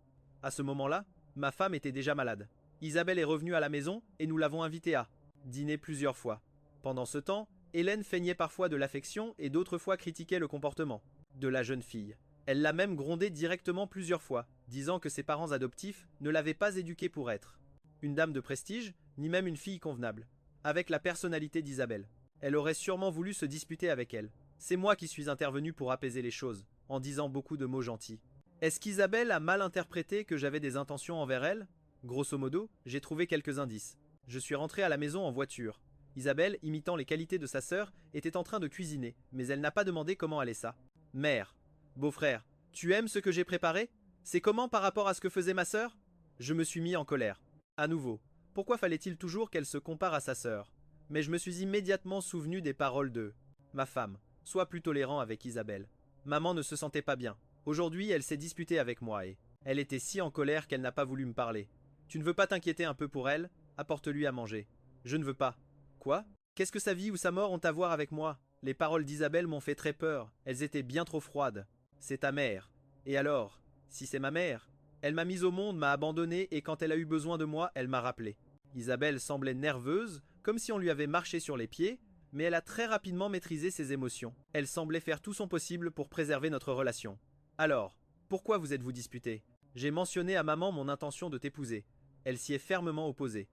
À ce moment-là, ma femme était déjà malade. Isabelle est revenue à la maison et nous l'avons invitée à dîner plusieurs fois. Pendant ce temps, Hélène feignait parfois de l'affection et d'autres fois critiquait le comportement de la jeune fille. Elle l'a même grondée directement plusieurs fois, disant que ses parents adoptifs ne l'avaient pas éduquée pour être une dame de prestige, ni même une fille convenable. Avec la personnalité d'Isabelle, elle aurait sûrement voulu se disputer avec elle. C'est moi qui suis intervenu pour apaiser les choses, en disant beaucoup de mots gentils. Est-ce qu'Isabelle a mal interprété que j'avais des intentions envers elle? Grosso modo, j'ai trouvé quelques indices. Je suis rentré à la maison en voiture. Isabelle, imitant les qualités de sa sœur, était en train de cuisiner, mais elle n'a pas demandé comment allait ça. Mère, beau-frère, tu aimes ce que j'ai préparé? C'est comment par rapport à ce que faisait ma sœur? Je me suis mis en colère. À nouveau, pourquoi fallait-il toujours qu'elle se compare à sa sœur? Mais je me suis immédiatement souvenu des paroles de ma femme. Sois plus tolérant avec Isabelle. Maman ne se sentait pas bien. Aujourd'hui, elle s'est disputée avec moi et elle était si en colère qu'elle n'a pas voulu me parler. Tu ne veux pas t'inquiéter un peu pour elle? Apporte-lui à manger. Je ne veux pas. Quoi? Qu'est-ce que sa vie ou sa mort ont à voir avec moi? Les paroles d'Isabelle m'ont fait très peur. Elles étaient bien trop froides. C'est ta mère. Et alors? Si c'est ma mère? Elle m'a mise au monde, m'a abandonné et quand elle a eu besoin de moi, elle m'a rappelé. Isabelle semblait nerveuse, comme si on lui avait marché sur les pieds, mais elle a très rapidement maîtrisé ses émotions. Elle semblait faire tout son possible pour préserver notre relation. Alors, pourquoi vous êtes-vous disputé? J'ai mentionné à maman mon intention de t'épouser. Elle s'y est fermement opposée.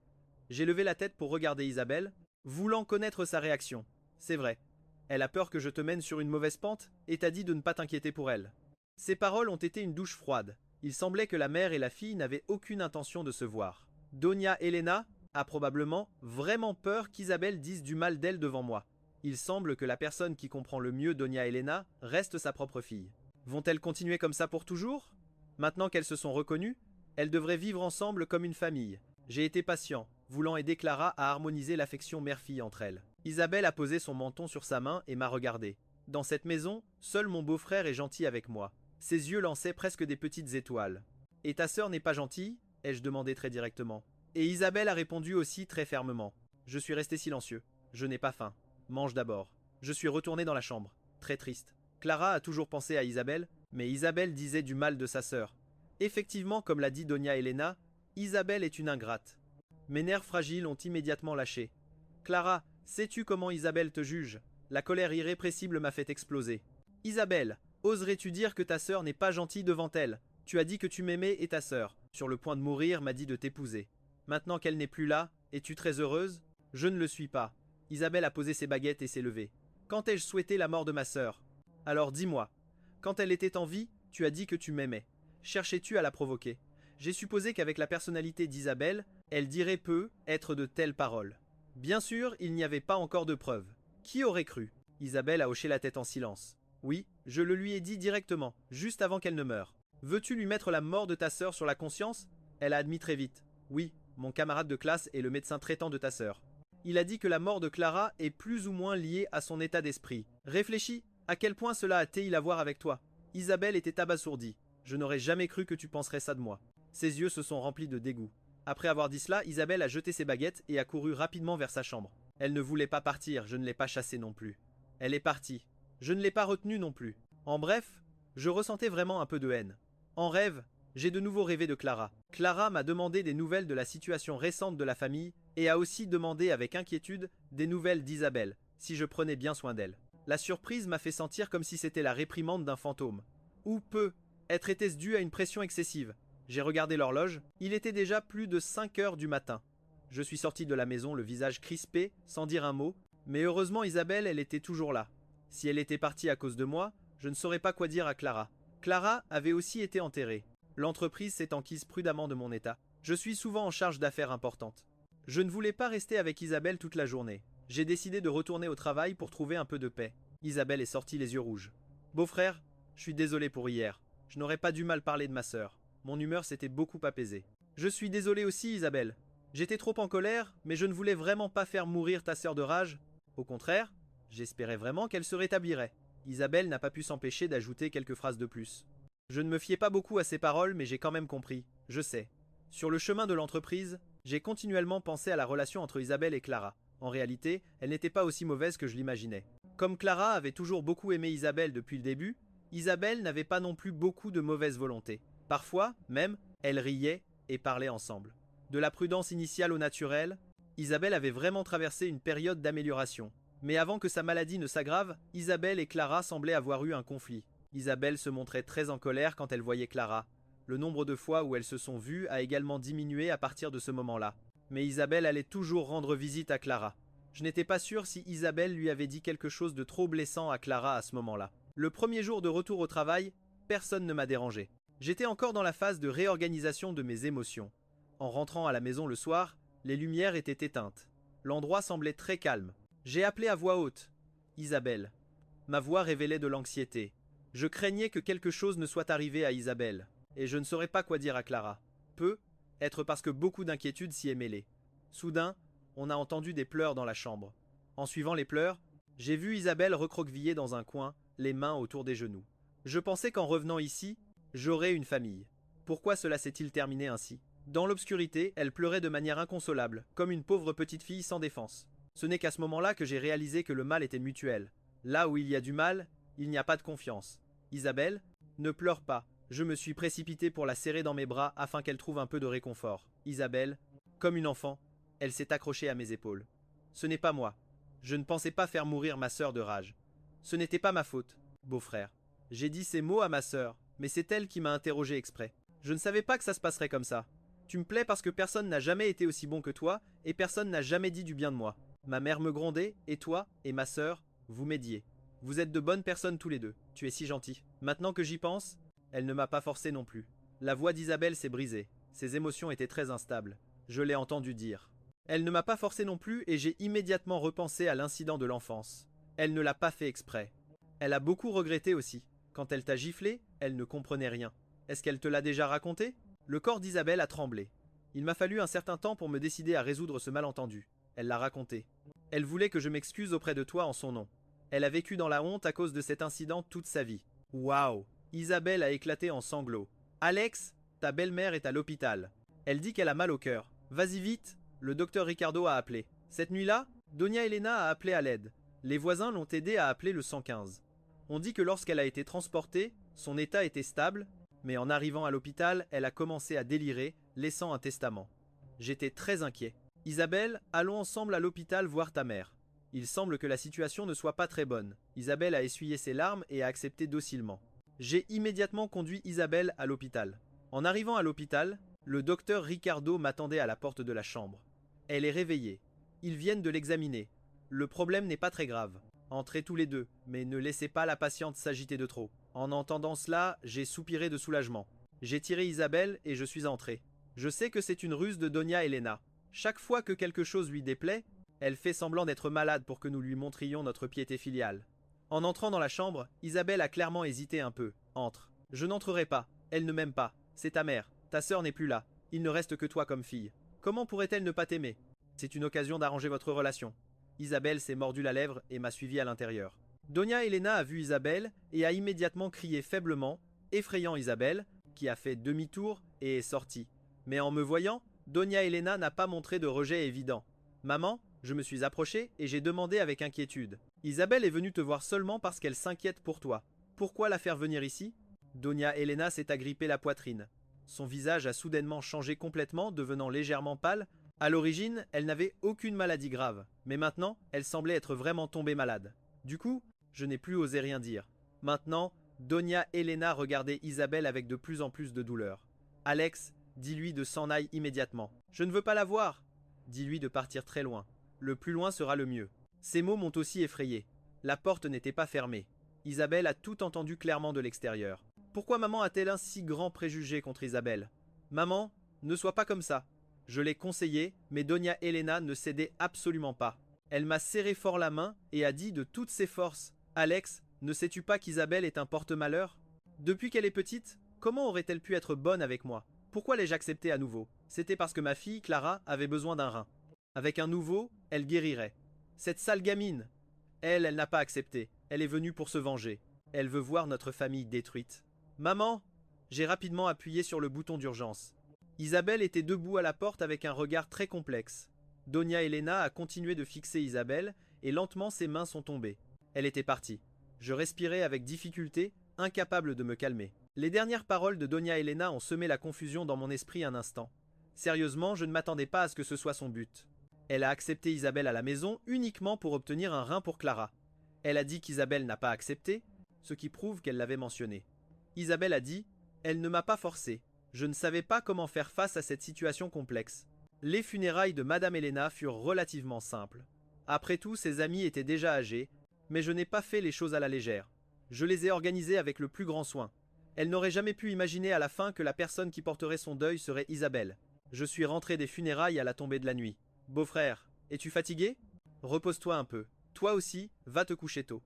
J'ai levé la tête pour regarder Isabelle, voulant connaître sa réaction. C'est vrai. Elle a peur que je te mène sur une mauvaise pente et t'a dit de ne pas t'inquiéter pour elle. Ces paroles ont été une douche froide. Il semblait que la mère et la fille n'avaient aucune intention de se voir. Doña Elena a probablement vraiment peur qu'Isabelle dise du mal d'elle devant moi. Il semble que la personne qui comprend le mieux Doña Elena reste sa propre fille. Vont-elles continuer comme ça pour toujours? Maintenant qu'elles se sont reconnues, elles devraient vivre ensemble comme une famille. J'ai été patient, voulant aider Clara à harmoniser l'affection mère-fille entre elles. Isabelle a posé son menton sur sa main et m'a regardé. Dans cette maison, seul mon beau-frère est gentil avec moi. Ses yeux lançaient presque des petites étoiles. Et ta sœur n'est pas gentille? Ai-je demandé très directement. Et Isabelle a répondu aussi très fermement. Je suis resté silencieux. Je n'ai pas faim. Mange d'abord. Je suis retourné dans la chambre, très triste. Clara a toujours pensé à Isabelle, mais Isabelle disait du mal de sa sœur. Effectivement, comme l'a dit Doña Elena, Isabelle est une ingrate. Mes nerfs fragiles ont immédiatement lâché. Clara, sais-tu comment Isabelle te juge? La colère irrépressible m'a fait exploser. Isabelle, oserais-tu dire que ta sœur n'est pas gentille devant elle? Tu as dit que tu m'aimais et ta sœur, sur le point de mourir, m'a dit de t'épouser. Maintenant qu'elle n'est plus là, es-tu très heureuse? Je ne le suis pas. Isabelle a posé ses baguettes et s'est levée. Quand ai-je souhaité la mort de ma sœur? Alors dis-moi, quand elle était en vie, tu as dit que tu m'aimais. Cherchais-tu à la provoquer? J'ai supposé qu'avec la personnalité d'Isabelle, elle dirait peu être de telles paroles. Bien sûr, il n'y avait pas encore de preuves. Qui aurait cru? Isabelle a hoché la tête en silence. Oui, je le lui ai dit directement, juste avant qu'elle ne meure. Veux-tu lui mettre la mort de ta sœur sur la conscience? Elle a admis très vite. Oui, mon camarade de classe est le médecin traitant de ta sœur. Il a dit que la mort de Clara est plus ou moins liée à son état d'esprit. Réfléchis, à quel point cela a-t-il à voir avec toi? Isabelle était abasourdie. Je n'aurais jamais cru que tu penserais ça de moi. Ses yeux se sont remplis de dégoût. Après avoir dit cela, Isabelle a jeté ses baguettes et a couru rapidement vers sa chambre. Elle ne voulait pas partir, je ne l'ai pas chassée non plus. Elle est partie. Je ne l'ai pas retenue non plus. En bref, je ressentais vraiment un peu de haine. En rêve, j'ai de nouveau rêvé de Clara. Clara m'a demandé des nouvelles de la situation récente de la famille et a aussi demandé avec inquiétude des nouvelles d'Isabelle. si je prenais bien soin d'elle. La surprise m'a fait sentir comme si c'était la réprimande d'un fantôme. Ou peut-être était-ce dû à une pression excessive. J'ai regardé l'horloge, il était déjà plus de 5 heures du matin. Je suis sorti de la maison le visage crispé, sans dire un mot, mais heureusement Isabelle, elle était toujours là. Si elle était partie à cause de moi, je ne saurais pas quoi dire à Clara. Clara avait aussi été enterrée. L'entreprise s'est enquise prudemment de mon état. Je suis souvent en charge d'affaires importantes. Je ne voulais pas rester avec Isabelle toute la journée. J'ai décidé de retourner au travail pour trouver un peu de paix. Isabelle est sortie les yeux rouges. Beau-frère, je suis désolé pour hier. Je n'aurais pas dû mal parler de ma sœur. Mon humeur s'était beaucoup apaisée. Je suis désolé aussi, Isabelle. J'étais trop en colère, mais je ne voulais vraiment pas faire mourir ta sœur de rage. Au contraire, j'espérais vraiment qu'elle se rétablirait. Isabelle n'a pas pu s'empêcher d'ajouter quelques phrases de plus. Je ne me fiais pas beaucoup à ses paroles, mais j'ai quand même compris. Je sais. Sur le chemin de l'entreprise, j'ai continuellement pensé à la relation entre Isabelle et Clara. En réalité, elle n'était pas aussi mauvaise que je l'imaginais. Comme Clara avait toujours beaucoup aimé Isabelle depuis le début, Isabelle n'avait pas non plus beaucoup de mauvaise volonté. Parfois, même, elles riaient et parlaient ensemble. De la prudence initiale au naturel, Isabelle avait vraiment traversé une période d'amélioration. Mais avant que sa maladie ne s'aggrave, Isabelle et Clara semblaient avoir eu un conflit. Isabelle se montrait très en colère quand elle voyait Clara. Le nombre de fois où elles se sont vues a également diminué à partir de ce moment-là. Mais Isabelle allait toujours rendre visite à Clara. Je n'étais pas sûr si Isabelle lui avait dit quelque chose de trop blessant à Clara à ce moment-là. Le premier jour de retour au travail, personne ne m'a dérangé. J'étais encore dans la phase de réorganisation de mes émotions. En rentrant à la maison le soir, les lumières étaient éteintes. L'endroit semblait très calme. J'ai appelé à voix haute. Isabelle. Ma voix révélait de l'anxiété. Je craignais que quelque chose ne soit arrivé à Isabelle, et je ne saurais pas quoi dire à Clara. Peut-être parce que beaucoup d'inquiétude s'y est mêlée. Soudain, on a entendu des pleurs dans la chambre. En suivant les pleurs, j'ai vu Isabelle recroquevillée dans un coin, les mains autour des genoux. Je pensais qu'en revenant ici, j'aurais une famille. Pourquoi cela s'est-il terminé ainsi? Dans l'obscurité, elle pleurait de manière inconsolable, comme une pauvre petite fille sans défense. Ce n'est qu'à ce moment-là que j'ai réalisé que le mal était mutuel. Là où il y a du mal, il n'y a pas de confiance. Isabelle, ne pleure pas. Je me suis précipité pour la serrer dans mes bras afin qu'elle trouve un peu de réconfort. Isabelle, comme une enfant, elle s'est accrochée à mes épaules. Ce n'est pas moi. Je ne pensais pas faire mourir ma sœur de rage. Ce n'était pas ma faute, beau-frère. J'ai dit ces mots à ma sœur, mais c'est elle qui m'a interrogé exprès. Je ne savais pas que ça se passerait comme ça. Tu me plais parce que personne n'a jamais été aussi bon que toi, et personne n'a jamais dit du bien de moi. Ma mère me grondait, et toi, et ma sœur, vous m'aidiez. Vous êtes de bonnes personnes tous les deux. Tu es si gentil. Maintenant que j'y pense, elle ne m'a pas forcé non plus. La voix d'Isabelle s'est brisée. Ses émotions étaient très instables. Je l'ai entendu dire. Elle ne m'a pas forcé non plus et j'ai immédiatement repensé à l'incident de l'enfance. Elle ne l'a pas fait exprès. Elle a beaucoup regretté aussi. Quand elle t'a giflé, elle ne comprenait rien. Est-ce qu'elle te l'a déjà raconté? Le corps d'Isabelle a tremblé. Il m'a fallu un certain temps pour me décider à résoudre ce malentendu. Elle l'a raconté. Elle voulait que je m'excuse auprès de toi en son nom. Elle a vécu dans la honte à cause de cet incident toute sa vie. Waouh! Isabelle a éclaté en sanglots. Alex, ta belle-mère est à l'hôpital. Elle dit qu'elle a mal au cœur. Vas-y vite, le docteur Ricardo a appelé. Cette nuit-là, Donia Elena a appelé à l'aide. Les voisins l'ont aidé à appeler le 115. On dit que lorsqu'elle a été transportée, son état était stable, mais en arrivant à l'hôpital, elle a commencé à délirer, laissant un testament. J'étais très inquiet. Isabelle, allons ensemble à l'hôpital voir ta mère. Il semble que la situation ne soit pas très bonne. Isabelle a essuyé ses larmes et a accepté docilement. J'ai immédiatement conduit Isabelle à l'hôpital. En arrivant à l'hôpital, le docteur Ricardo m'attendait à la porte de la chambre. Elle est réveillée. Ils viennent de l'examiner. Le problème n'est pas très grave. Entrez tous les deux, mais ne laissez pas la patiente s'agiter de trop. En entendant cela, j'ai soupiré de soulagement. J'ai tiré Isabelle et je suis entré. Je sais que c'est une ruse de Donia Elena. Chaque fois que quelque chose lui déplaît, elle fait semblant d'être malade pour que nous lui montrions notre piété filiale. En entrant dans la chambre, Isabelle a clairement hésité un peu. Entre. Je n'entrerai pas. Elle ne m'aime pas. C'est ta mère. Ta sœur n'est plus là. Il ne reste que toi comme fille. Comment pourrait-elle ne pas t'aimer? C'est une occasion d'arranger votre relation. Isabelle s'est mordu la lèvre et m'a suivi à l'intérieur. Donia Elena a vu Isabelle et a immédiatement crié faiblement, effrayant Isabelle, qui a fait demi-tour et est sortie. Mais en me voyant, Donia Elena n'a pas montré de rejet évident. Maman, je me suis approché et j'ai demandé avec inquiétude. Isabelle est venue te voir seulement parce qu'elle s'inquiète pour toi. Pourquoi la faire venir ici? Donia Elena s'est agrippée la poitrine. Son visage a soudainement changé complètement, devenant légèrement pâle, À l'origine, elle n'avait aucune maladie grave, mais maintenant, elle semblait être vraiment tombée malade. Du coup, je n'ai plus osé rien dire. Maintenant, Doña Elena regardait Isabelle avec de plus en plus de douleur. Alex, dis-lui de s'en aille immédiatement. Je ne veux pas la voir. Dis-lui de partir très loin. Le plus loin sera le mieux. Ces mots m'ont aussi effrayé. La porte n'était pas fermée. Isabelle a tout entendu clairement de l'extérieur. Pourquoi maman a-t-elle un si grand préjugé contre Isabelle? Maman, ne sois pas comme ça. Je l'ai conseillé, mais Doña Elena ne cédait absolument pas. Elle m'a serré fort la main et a dit de toutes ses forces: Alex, ne sais-tu pas qu'Isabelle est un porte-malheur? Depuis qu'elle est petite, comment aurait-elle pu être bonne avec moi? Pourquoi l'ai-je acceptée à nouveau? C'était parce que ma fille, Clara, avait besoin d'un rein. Avec un nouveau, elle guérirait. Cette sale gamine! Elle n'a pas accepté. Elle est venue pour se venger. Elle veut voir notre famille détruite. Maman! J'ai rapidement appuyé sur le bouton d'urgence. Isabelle était debout à la porte avec un regard très complexe. Doña Elena a continué de fixer Isabelle et lentement ses mains sont tombées. Elle était partie. Je respirais avec difficulté, incapable de me calmer. Les dernières paroles de Doña Elena ont semé la confusion dans mon esprit un instant. Sérieusement, je ne m'attendais pas à ce que ce soit son but. Elle a accepté Isabelle à la maison uniquement pour obtenir un rein pour Clara. Elle a dit qu'Isabelle n'a pas accepté, ce qui prouve qu'elle l'avait mentionné. Isabelle a dit: elle ne m'a pas forcé. Je ne savais pas comment faire face à cette situation complexe. Les funérailles de Madame Elena furent relativement simples. Après tout, ses amis étaient déjà âgés, mais je n'ai pas fait les choses à la légère. Je les ai organisées avec le plus grand soin. Elle n'aurait jamais pu imaginer à la fin que la personne qui porterait son deuil serait Isabelle. Je suis rentré des funérailles à la tombée de la nuit. Beau-frère, es-tu fatigué? Repose-toi un peu. Toi aussi, va te coucher tôt.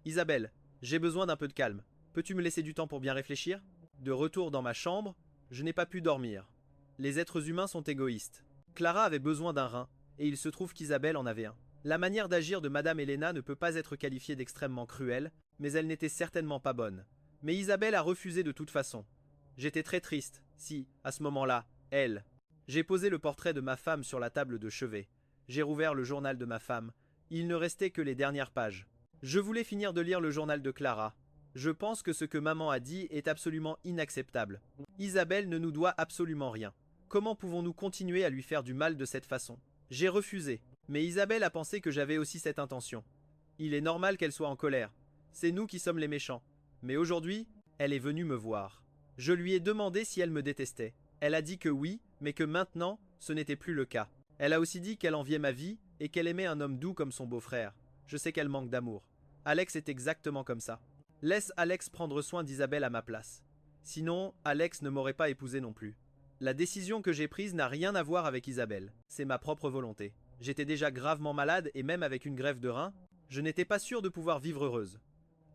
Isabelle, j'ai besoin d'un peu de calme. Peux-tu me laisser du temps pour bien réfléchir? De retour dans ma chambre, je n'ai pas pu dormir. Les êtres humains sont égoïstes. Clara avait besoin d'un rein, et il se trouve qu'Isabelle en avait un. La manière d'agir de Madame Elena ne peut pas être qualifiée d'extrêmement cruelle, mais elle n'était certainement pas bonne. Mais Isabelle a refusé de toute façon. J'étais très triste, si, à ce moment-là, elle... J'ai posé le portrait de ma femme sur la table de chevet. J'ai rouvert le journal de ma femme. Il ne restait que les dernières pages. Je voulais finir de lire le journal de Clara. Je pense que ce que maman a dit est absolument inacceptable. Isabelle ne nous doit absolument rien. Comment pouvons-nous continuer à lui faire du mal de cette façon? J'ai refusé, mais Isabelle a pensé que j'avais aussi cette intention. Il est normal qu'elle soit en colère. C'est nous qui sommes les méchants. Mais aujourd'hui, elle est venue me voir. Je lui ai demandé si elle me détestait. Elle a dit que oui, mais que maintenant, ce n'était plus le cas. Elle a aussi dit qu'elle enviait ma vie et qu'elle aimait un homme doux comme son beau-frère. Je sais qu'elle manque d'amour. Alex est exactement comme ça. Laisse Alex prendre soin d'Isabelle à ma place. Sinon, Alex ne m'aurait pas épousé non plus. La décision que j'ai prise n'a rien à voir avec Isabelle. C'est ma propre volonté. J'étais déjà gravement malade et même avec une greffe de rein, je n'étais pas sûr de pouvoir vivre heureuse.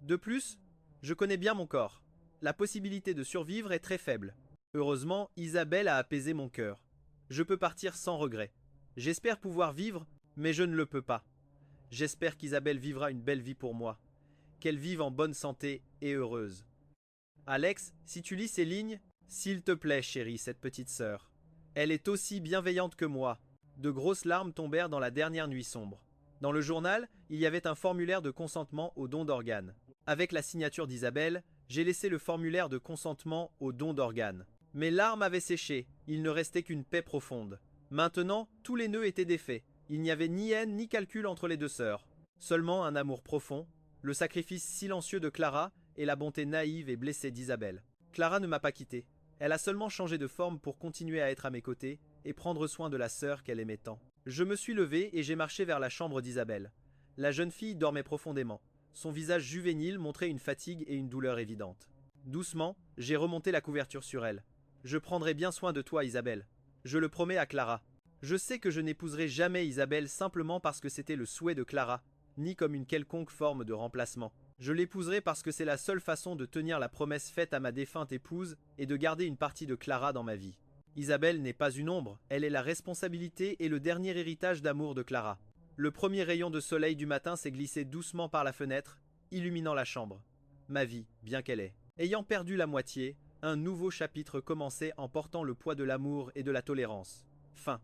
De plus, je connais bien mon corps. La possibilité de survivre est très faible. Heureusement, Isabelle a apaisé mon cœur. Je peux partir sans regret. J'espère pouvoir vivre, mais je ne le peux pas. J'espère qu'Isabelle vivra une belle vie pour moi. Qu'elle vive en bonne santé et heureuse. Alex, si tu lis ces lignes, s'il te plaît, chérie, cette petite sœur. Elle est aussi bienveillante que moi. De grosses larmes tombèrent dans la dernière nuit sombre. Dans le journal, il y avait un formulaire de consentement au don d'organes. Avec la signature d'Isabelle, j'ai laissé le formulaire de consentement au don d'organes. Mes larmes avaient séché, il ne restait qu'une paix profonde. Maintenant, tous les nœuds étaient défaits. Il n'y avait ni haine ni calcul entre les deux sœurs. Seulement un amour profond, le sacrifice silencieux de Clara et la bonté naïve et blessée d'Isabelle. Clara ne m'a pas quitté. Elle a seulement changé de forme pour continuer à être à mes côtés et prendre soin de la sœur qu'elle aimait tant. Je me suis levé et j'ai marché vers la chambre d'Isabelle. La jeune fille dormait profondément. Son visage juvénile montrait une fatigue et une douleur évidente. Doucement, j'ai remonté la couverture sur elle. Je prendrai bien soin de toi, Isabelle. Je le promets à Clara. Je sais que je n'épouserai jamais Isabelle simplement parce que c'était le souhait de Clara, ni comme une quelconque forme de remplacement. Je l'épouserai parce que c'est la seule façon de tenir la promesse faite à ma défunte épouse et de garder une partie de Clara dans ma vie. Isabelle n'est pas une ombre, elle est la responsabilité et le dernier héritage d'amour de Clara. Le premier rayon de soleil du matin s'est glissé doucement par la fenêtre, illuminant la chambre. Ma vie, bien qu'elle est. Ayant perdu la moitié, un nouveau chapitre commençait en portant le poids de l'amour et de la tolérance. Fin.